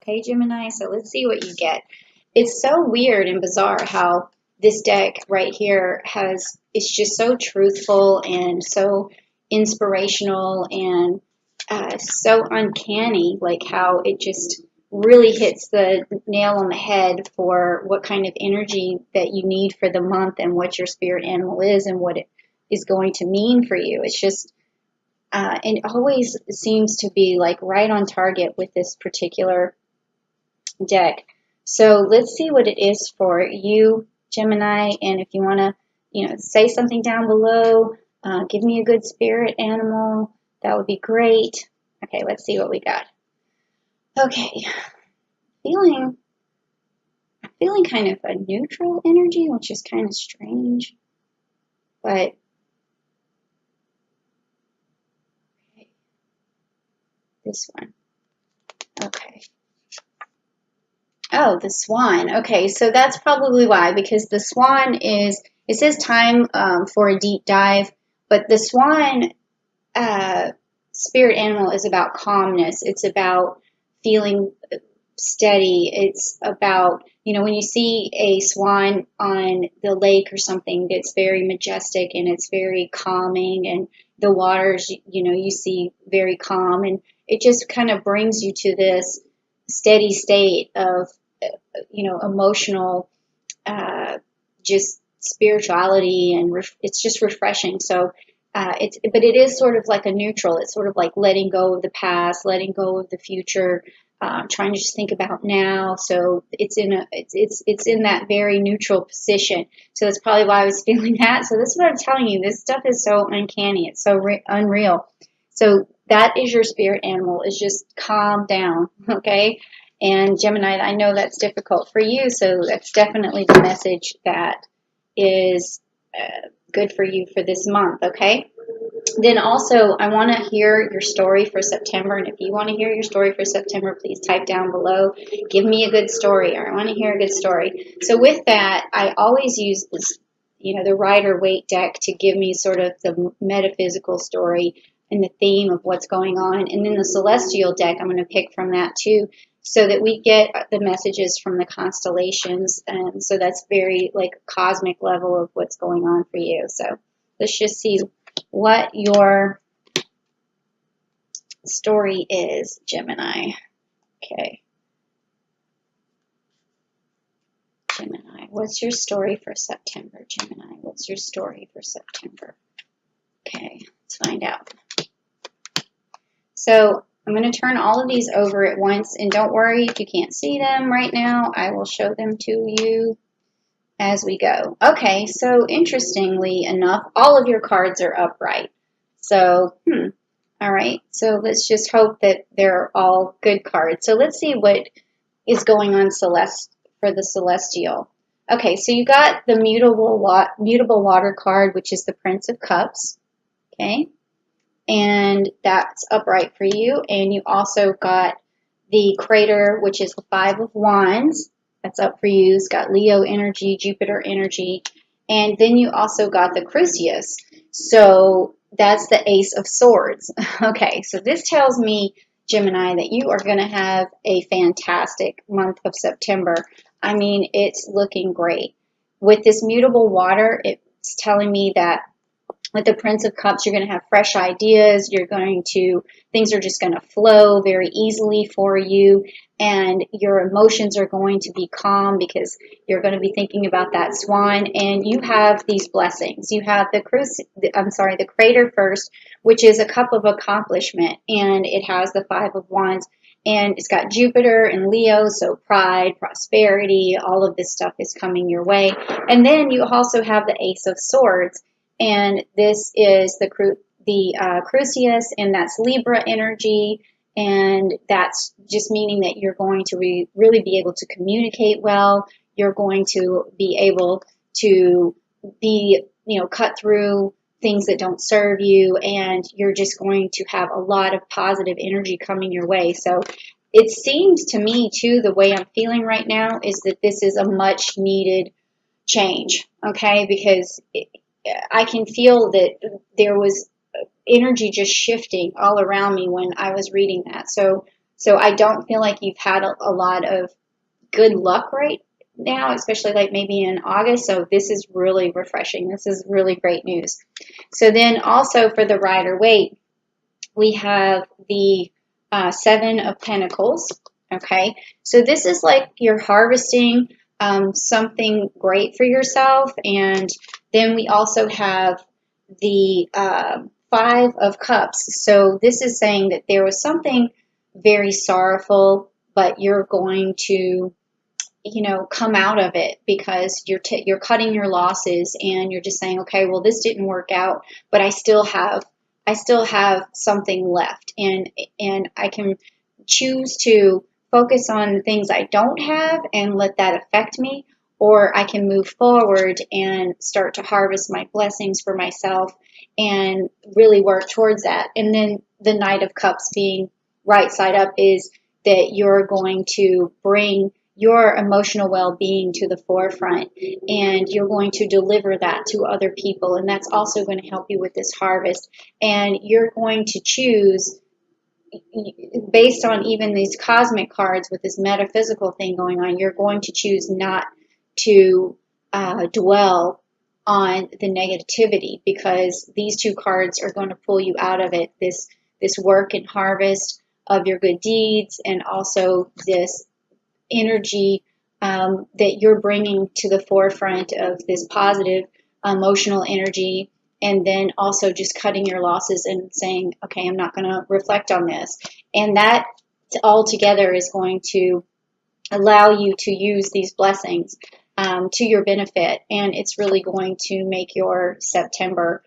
Okay, Gemini, so let's see what you get. It's so weird and bizarre how this deck right here it's just so truthful and so inspirational and so uncanny, like how it just really hits the nail on the head for what kind of energy that you need for the month and what your spirit animal is and what it is going to mean for you. It's just and it always seems to be like right on target with this particular deck. So let's see what it is for you, Gemini. And if you want to, say something down below, give me a good spirit animal. That would be great. Okay, let's see what we got. Okay, feeling, feeling kind of a neutral energy, which is kind of strange. But okay, this one. Okay. Oh, the swan. Okay, so that's probably why, because the swan it says time for a deep dive, but the swan spirit animal is about calmness. It's about feeling steady. It's about, when you see a swan on the lake or something, it's very majestic and it's very calming, and the waters, you see very calm, and it just kind of brings you to this steady state of, emotional, just spirituality, and it's just refreshing. So, but it is sort of like a neutral. It's sort of like letting go of the past, letting go of the future, trying to just think about now. So it's in that very neutral position. So that's probably why I was feeling that. So this is what I'm telling you. This stuff is so uncanny. It's so unreal. So that is your spirit animal. Is just calm down, okay? And Gemini, I know that's difficult for you, so that's definitely the message that is good for you for this month, okay? Then also, I want to hear your story for September, and if you want to hear your story for September, please type down below, give me a good story, or I want to hear a good story. So with that, I always use this, the Rider-Waite deck to give me sort of the metaphysical story and the theme of what's going on, and then the Celestial deck, I'm going to pick from that too, so that we get the messages from the constellations, and so that's very like cosmic level of what's going on for you. So let's just see what your story is, Gemini. Okay. Gemini, what's your story for September? Gemini, what's your story for September? Okay, let's find out. So I'm going to turn all of these over at once, and don't worry if you can't see them right now. I will show them to you as we go. Okay, so interestingly enough, all of your cards are upright. So, all right, so let's just hope that they're all good cards. So let's see what is going on for the Celestial. Okay, so you got the mutable water card, which is the Prince of Cups. Okay, and that's upright for you. And you also got the Crater, which is the Five of Wands. That's up for you. It's got Leo energy, Jupiter energy. And then you also got the Crucius. So that's the Ace of Swords. Okay, so this tells me, Gemini, that you are going to have a fantastic month of September. I mean, it's looking great. With this mutable water, it's telling me that with the Prince of Cups, you're going to have fresh ideas. Things are just going to flow very easily for you, and your emotions are going to be calm because you're going to be thinking about that swan, and you have these blessings. You have the Crater first, which is a cup of accomplishment, and it has the Five of Wands, and it's got Jupiter and Leo, so pride, prosperity, all of this stuff is coming your way. And then you also have the Ace of Swords, and this is the Crucius, and that's Libra energy, and that's just meaning that you're going to really be able to communicate well. You're going to be able to cut through things that don't serve you, and you're just going to have a lot of positive energy coming your way. So it seems to me, too, the way I'm feeling right now is that this is a much needed change, okay, because I can feel that there was energy just shifting all around me when I was reading that. So So I don't feel like you've had a lot of good luck right now, especially like maybe in August. So this is really refreshing. This is really great news. So then also for the Rider Waite, we have the Seven of Pentacles. Okay, so this is like you're harvesting something great for yourself. And then we also have the Five of Cups. So this is saying that there was something very sorrowful, but you're going to, come out of it because you're cutting your losses and you're just saying, okay, well, this didn't work out, but I still have something left, and I can choose to focus on the things I don't have and let that affect me, or I can move forward and start to harvest my blessings for myself and really work towards that. And then the Knight of Cups being right side up is that you're going to bring your emotional well-being to the forefront, and you're going to deliver that to other people, and that's also going to help you with this harvest. And you're going to choose, based on even these cosmic cards with this metaphysical thing going on, you're going to choose not to dwell on the negativity, because these two cards are going to pull you out of it, this work and harvest of your good deeds, and also this energy that you're bringing to the forefront of this positive emotional energy, and then also just cutting your losses and saying, okay, I'm not going to reflect on this. And that all together is going to allow you to use these blessings to your benefit, and it's really going to make your September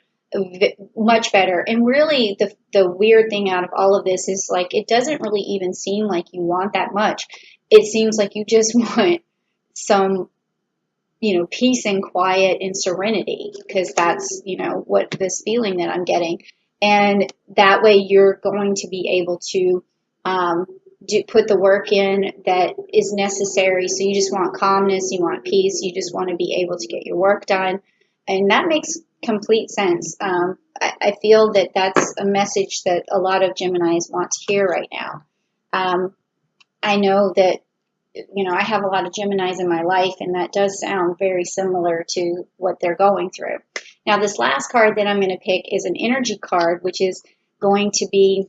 much better. And really, the weird thing out of all of this is, like, it doesn't really even seem like you want that much. It seems like you just want some, peace and quiet and serenity, because that's, what this feeling that I'm getting. And that way you're going to be able to put the work in that is necessary. So you just want calmness, you want peace, you just want to be able to get your work done. And that makes complete sense. I feel that that's a message that a lot of Geminis want to hear right now. I know that, I have a lot of Geminis in my life, and that does sound very similar to what they're going through. Now, this last card that I'm going to pick is an energy card, which is going to be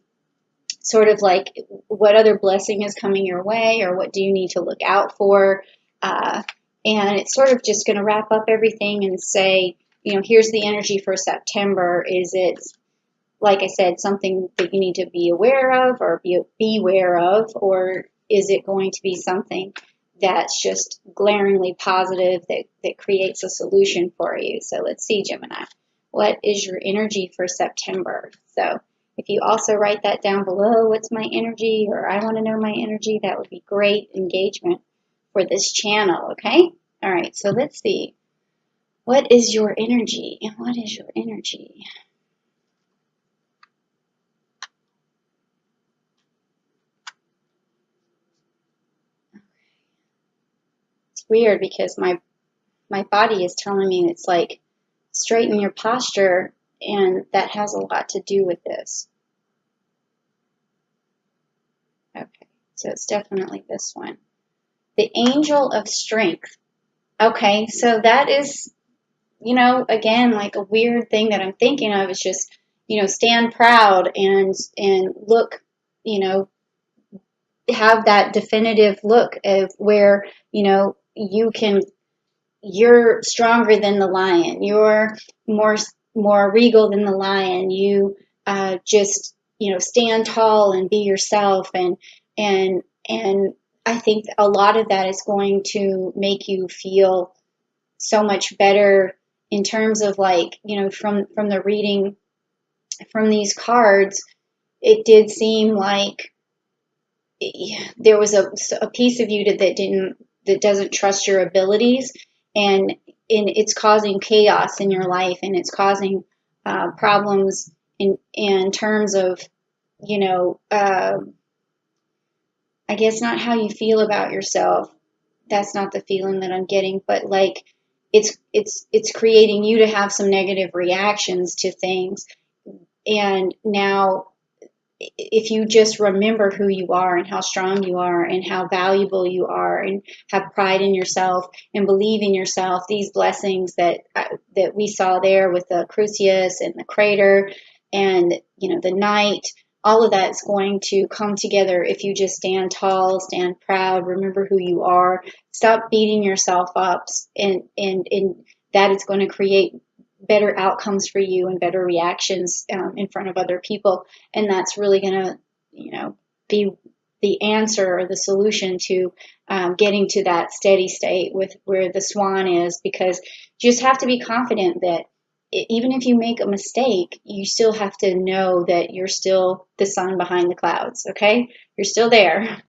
sort of like what other blessing is coming your way, or what do you need to look out for. And it's sort of just going to wrap up everything and say, here's the energy for September. Is it, like I said, something that you need to be aware of or beware of, or is it going to be something that's just glaringly positive that creates a solution for you? So let's see, Gemini. What is your energy for September? So if you also write that down below, what's my energy, or I want to know my energy, that would be great engagement for this channel, okay? All right, so let's see. What is your energy, and what is your energy? Weird, because my body is telling me it's like straighten your posture, and that has a lot to do with this. Okay, so it's definitely this one. The Angel of Strength. Okay, so that is, again, like a weird thing that I'm thinking of is just, stand proud and look, have that definitive look of where, you're stronger than the lion. You're more regal than the lion. You just, stand tall and be yourself. And I think a lot of that is going to make you feel so much better in terms of, like, from the reading from these cards. It did seem like there was a piece of you that doesn't trust your abilities, and it's causing chaos in your life, and it's causing problems in terms of, I guess not how you feel about yourself. That's not the feeling that I'm getting, but like it's creating you to have some negative reactions to things. And now if you just remember who you are and how strong you are and how valuable you are and have pride in yourself and believe in yourself, these blessings that we saw there with the Crucius and the crater and the night, all of that is going to come together if you just stand tall, stand proud, remember who you are, stop beating yourself up, and that is going to create better outcomes for you and better reactions in front of other people. And that's really going to, be the answer or the solution to getting to that steady state with where the swan is, because you just have to be confident that even if you make a mistake, you still have to know that you're still the sun behind the clouds, okay? You're still there.